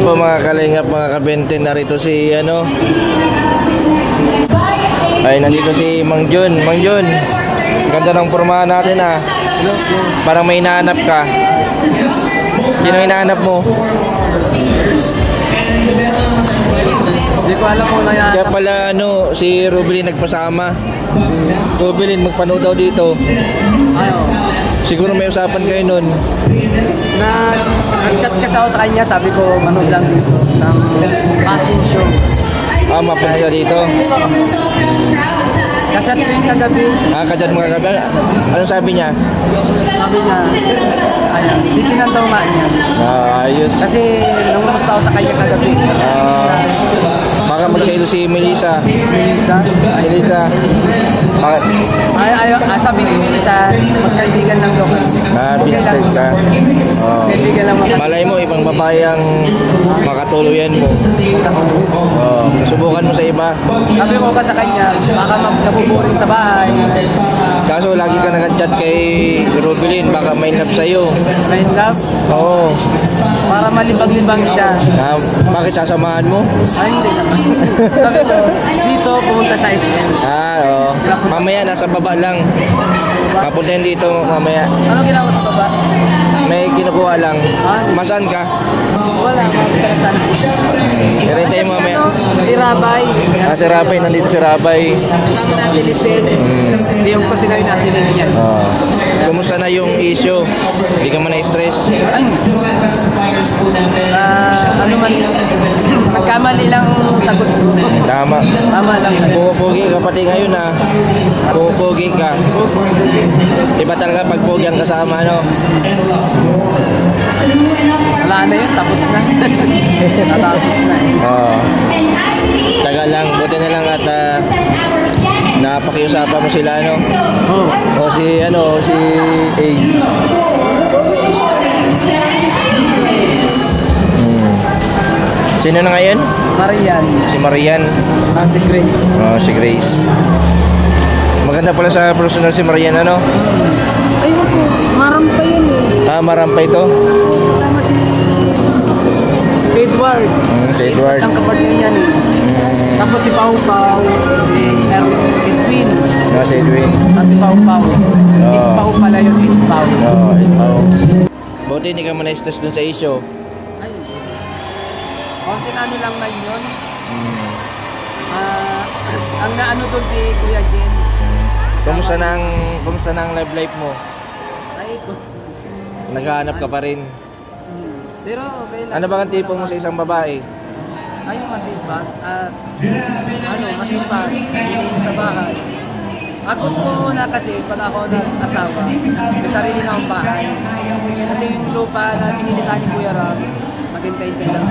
po mga kalingap, mga kabente, narito si ano. Ay, nandito si Mang Jun. Mang Jun, ganda ng pormahan natin ah. Parang may hinahanap ka. Sino hinahanap mo? Hindi ko alam kung naya. Kaya pala ano, si Rubilin nagpasama. Rubilin, magpanood daw dito. Ayaw. Siguro may usapan kayo nun. Nag-chat kasi ako sa kanya, sabi ko manood lang dito ng fashion show. Ah, mapunta ka dito. Kachat ko yung kagabi. Ah, kachat mo kagabi. Anong sabi niya? Sabi niya, ayan, titinan daw nga niya. Ah, ayos. Kasi namumusta ako sa kanya kagabi. Baka magsaylo si Melissa. Melissa? Melissa. Sabi ni Melissa, magkaibigan lang daw. Binasted ka. Kaibigan lang mga. Malay mo, ibang babae ang makatuluyan mo. Subukan mo sa iba. Sabi ko pa sa kanya, baka nabuboring sa bahay. Kaso lagi ka nag-chat kay Rubilin, baka may love sa'yo. May love? Oo. Para malibang-libang siya. Bakit sasamahan mo? Ay, hindi naman. Sabi ko, dito pumunta sa SM. Oo. Mamaya nasa baba lang. Papuntahin dito mamaya. Anong ginawa sa baba? May kinukuha lang. Masan ka? Wala, mapunta sa Hirintay mo mamaya. Si Rabay. Si Rabay, nandito si Rabay. Kasama natin ni Sel. Hindi yung kasi ngayon natin niya. Kumusta na yung issue? Hindi ka man na-stress? Ay, ano man, nagkamali lang sagot ko. Tama. Tama lang. Pupugi ka pati ngayon ah. Pupugi ka. Iba talaga pag pugi ang kasama, no? Wala na yun, tapos na. Natapos na eh. Taga lang, buti na lang at napakiusapan mo sila, no? O si Ace. Sino na ngayon? Marian. Si Marian. Si Grace. Si Grace. Maganda pala sa personal si Marian, ano? Ayun ko, marampay yan eh. Marampay to? Kasama si Edward. Si Edward. Ang kapartner niyan eh. Tapos si Pau Pau, si Edwin. Si Edwin. At si Pau Pau. Pau pala yun, Pau. Pau. Buti hindi ka na-stress dun sa issue. Ay, konting ano lang na yun. Ang naano dun si Kuya Jens. Kumusta na ang love life mo? Ay, Naghahanap ka pa rin. Pero okay lang. Ano ba ang tipo mo sa isang babae? Ay, masipag at masipag, nilinis sa bahay. At gusto ko muna kasi pag ako nag-asawa, may sarili na akong bahay. Kasi yung lupa na pinili sa akin Kuya Ram, maghintay-hintay lang.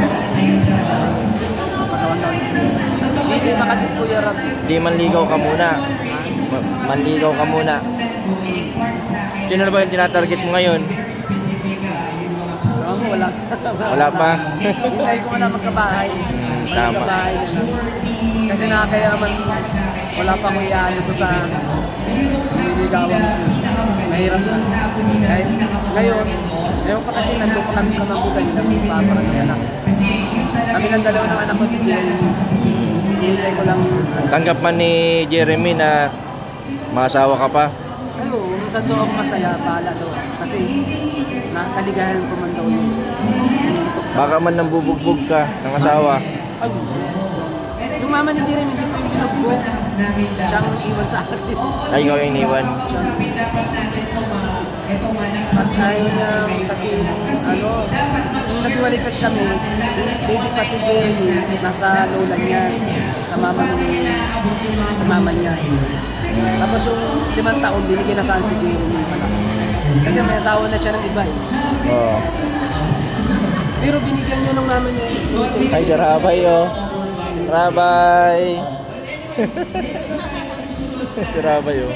Isip pa kasi Kuya Ram. Di manligaw ka muna. Manligaw ka muna. Sino na ba yung tinatarget mo ngayon? Wala. Wala pa? Hintay ko na magkabahay. Tama. Magkabahay na lang. Kasi nakakaya naman, wala pa ko iaano ko sa nililigawan ko. Mahirap na. Kahit ngayon pa kasi nandun pa kami sa Mambugan, nagpaparang ng anak. Kami lang dalawa ng anak ko si Jeremy. Hintay ko lang. Tanggap man ni Jeremy na maasawa ka pa? Ay, oo. Minsan doon ako masaya, bahala doon. Kasi nakaligahan ko man daw yun. Baka man nang bubugbog ka ng asawa. Ay, yung mama ni Jeremy, hindi ko yung sinugbog. Siyang iwan sa akin. Ay, ikaw yung iniwan. At ayaw niya kasi, nung naghiwalay kasi kami, baby pa si Jeremy, nasa lola niya, sa mama niya. Tapos yung 5 taon, binigyan na saan si Jeremy. Kasi may asawa na siya ng iba eh. Pero binigyan niya ng mama niya. Ay, si Rabay, oh. Rabay. Si Rabay, oh.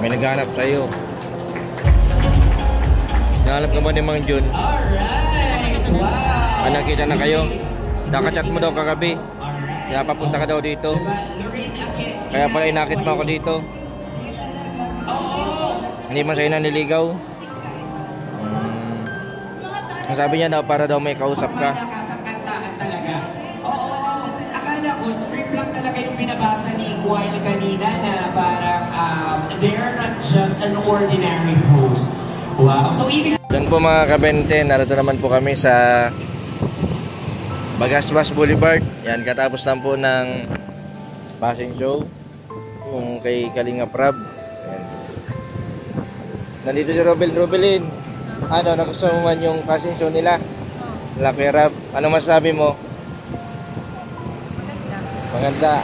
May naghanap sa'yo. Nahanap ka ba ni Mang Jun? Alright! Wow! Nakita na kayo? Nakachat mo daw kagabi. Kaya papunta ka daw dito. Kaya pala inakit mo ako dito. Hindi man sa'yo naniligaw. Ang sabi niya daw para daw may kausap ka. Kantahan talaga. Oo, akala ko script lang talaga yung binabasa ni Guile kanina na parang they are not just an ordinary host. Wow. So ibig Yan po mga kabente, narito naman po kami sa Bagasbas Boulevard. Yan, katapos lang po ng passing show yung kay Kalinga Prab. Yan. Nandito si Robelin. Ano, nagustuhan mo man yung passing show nila? Laki Rab. Ano masasabi mo? Maganda.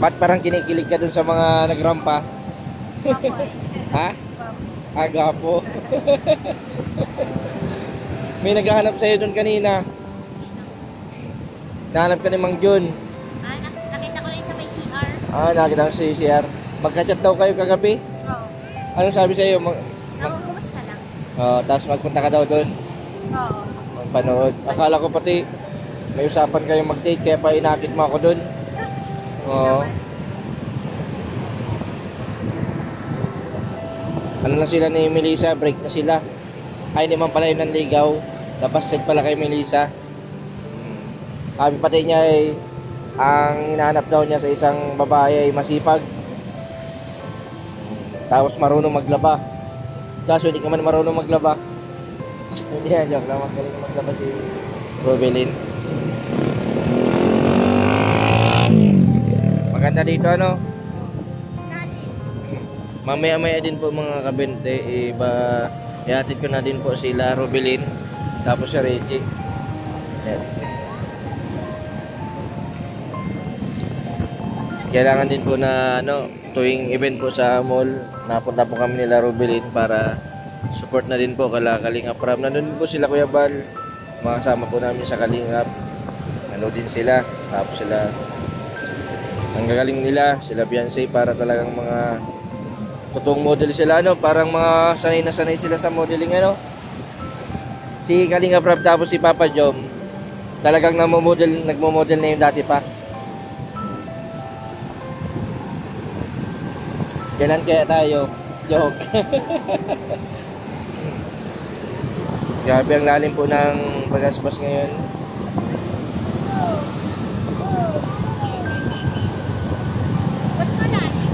Ba't parang kinikilig ka dun sa mga nagrampa? Ha? Agapo. May naghahanap sa'yo dun kanina. Nahanap ka ni Mang Jun. Nakita ko rin sa may CR. Nakita ko sa CR. Magka-chat daw kayo kagabi? Oo. Anong sabi sa'yo? Kumusta lang? Tapos magpunta ka daw dun. Oo. Magpanood. Akala ko pati may usapan kayong mag-date kaya pa inakit mo ako dun. Oo. Ano na sila ni Melissa? Break na sila. Ay, hindi man pala yun ang ligaw. Tapos check pala kay Melissa. Sabi pati niya ay ang hinahanap daw niya sa isang babae ay masipag. Tapos marunong maglaba. Kaso hindi ka man marunong maglaba. Hindi yan, joke lang. Magaling maglaba si Robelin. Maganda dito ano? Mamaya-maya din po mga kabente, ihatid ko na din po sila Robelin, tapos si Reggie. Yan. Kailangan din po na tuwing event po sa mall, napunta po kami nila Robelin para support na din po kala Kalinga Prab. Nandun po sila Kuya Bal, makasama po namin sa Kalingap. Nandun din sila, tapos sila ang gagaling nila, sila Beyonce, para talagang mga totoong model sila, parang mga sanay na sanay sila sa modeling, si Kalinga Prab tapos si Papa Jom talagang nagmo-model na yung dati pa. Kailan kaya tayo? Joke. Grabe ang lalim po ng Bagasbas ngayon. Ba't malalim?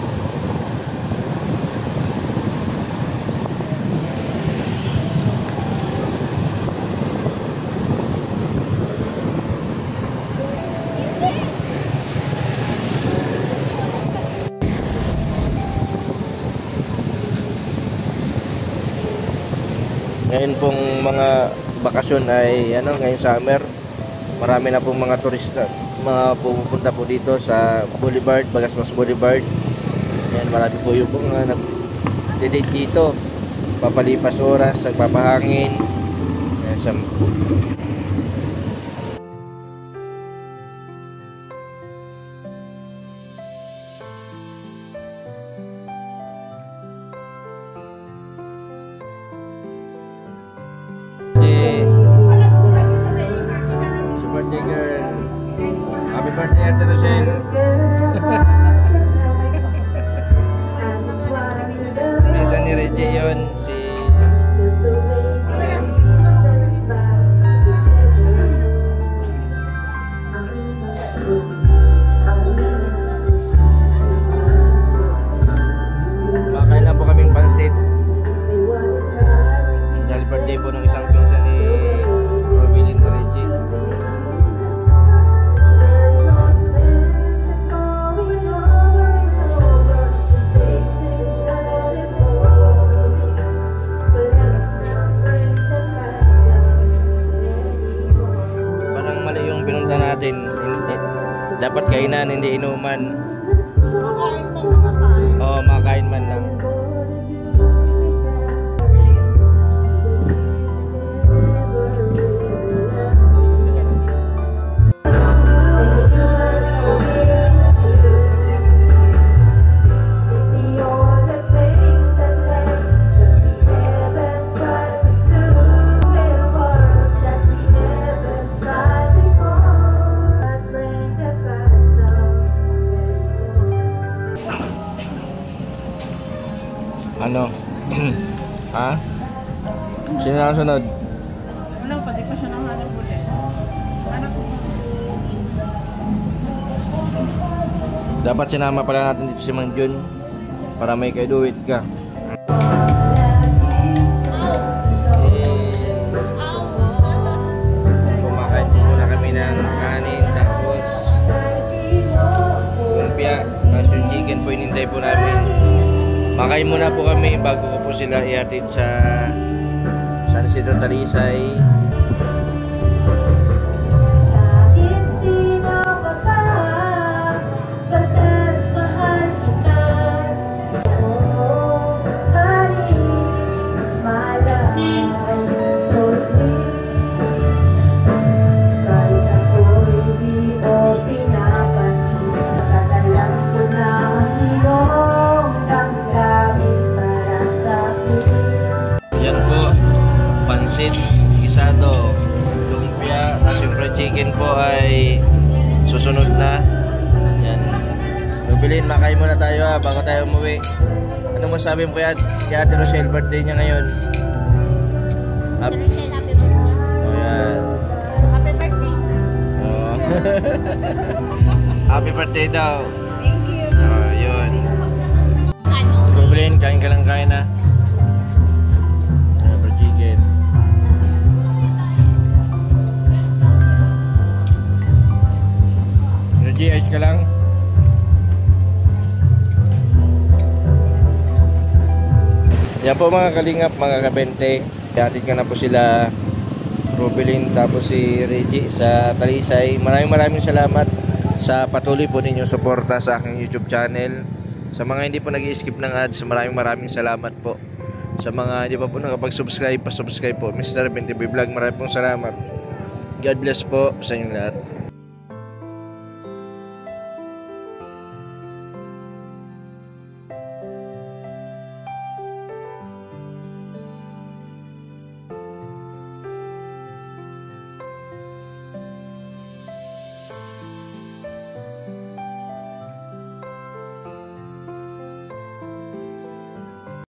Ngayon pong mga bakasyon ay ngayong summer, marami na pong mga turista mga pumupunta po dito sa Boulevard, Bagasbas Boulevard. Yan, marami po yung mga nag-date dito, papalipas oras, nagpapahangin. Yan, si birthday girl. Happy birthday, Ate Rochelle. Minsan ni Reggie yun, si makain lang po kaming pansit dahil birthday po ng isang pinsan ni Robelin na Reggie. Parang mali yung pinunta natin. Dapat kainan, hindi inuman. Makain ng mga tayo. Oo, makain man lang. Ano? Ha? Sino na ang sunod? Wala pa, di pa siya nakahanap ulit. Hanap ko. Dapat sinama pala natin dito si Mang Jun para may kaiduit ka. Kumakain po muna kami ng kanin, tapos lumpia, tapos yung chicken po inintay po namin. Makain muna po kami bago ko po sila ihatid sa San Isidro Talisay. Kahit sino ka pa, basta't mahal kita. Oh, honey, my love, so sweet. Kahit ako'y di mo pinapansin, nakatalang ko na ang iyong damdamin para sa akin. Yan po, pansit, gisado, lumpia, at yung fried chicken po ay susunod na. Yan. Rubilin, makain muna tayo ha, bago tayo umuwi. Ano masabi mo kay Ate Rochelle, birthday niya ngayon? Ate Rochelle, happy birthday. Oh, yan. Happy birthday. Oh. Happy birthday daw. Thank you. Oh, yun. Ano? Rubilin, kain ka lang kain na. Fried chicken. Energy, ayos ka lang? Yan po mga kalingap, mga kabente. Hatid ka na po sila Rubilin tapos si Reggie sa Talisay. Maraming salamat sa patuloy po ninyong suporta sa aking YouTube channel. Sa mga hindi po nag-i-skip ng ads, maraming salamat po. Sa mga hindi pa po nakapag-subscribe, pa-subscribe po. Mr. 20 Vlog, maraming pong salamat. God bless po sa inyong lahat.